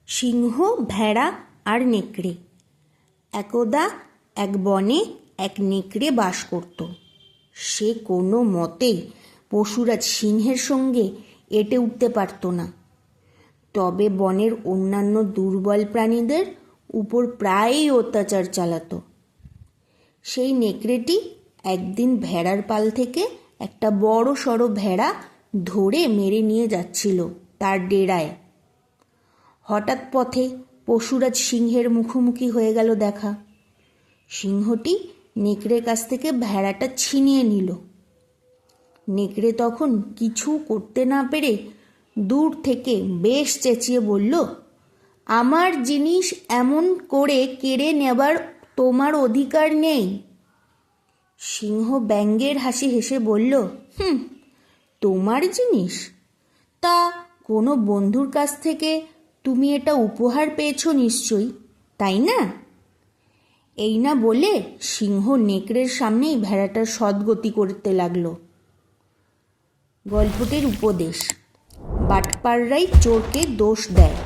সিংহ, ভেড়া আর নেকড়ে। একদা এক বনে এক নেকড়ে বাস করত। সে কোনো মতেই পশুরাজ সিংহের সঙ্গে এঁটে উঠতে পারত না, তবে বনের অন্যান্য দুর্বল প্রাণীদের উপর প্রায়ই অত্যাচার চালাত। সেই নেকড়েটি একদিন ভেড়ার পাল থেকে একটা বড় সড়ো ভেড়া ধরে মেরে নিয়ে যাচ্ছিল তার ডেরায়। হঠাৎ পথে পশুরাজ সিংহের মুখোমুখি হয়ে গেল দেখা। সিংহটি নেকড়ের কাছ থেকে ভেড়াটা ছিনিয়ে নিল। নেকড়ে তখন কিছু করতে না পেরে দূর থেকে বেশ চেঁচিয়ে বলল, আমার জিনিস এমন করে কেড়ে নেবার তোমার অধিকার নেই। সিংহ ব্যঙ্গের হাসি হেসে বলল, তোমার জিনিস? তা কোনো বন্ধুর কাছ থেকে তুমি এটা উপহার পেয়েছো নিশ্চয়ই, তাই না? এই না বলে সিংহ নেকড়ের সামনেই ভেড়াটার সদ্গতি করতে লাগলো। গল্পটির উপদেশ: বাটপাররাই চোরকে দোষ দেয়।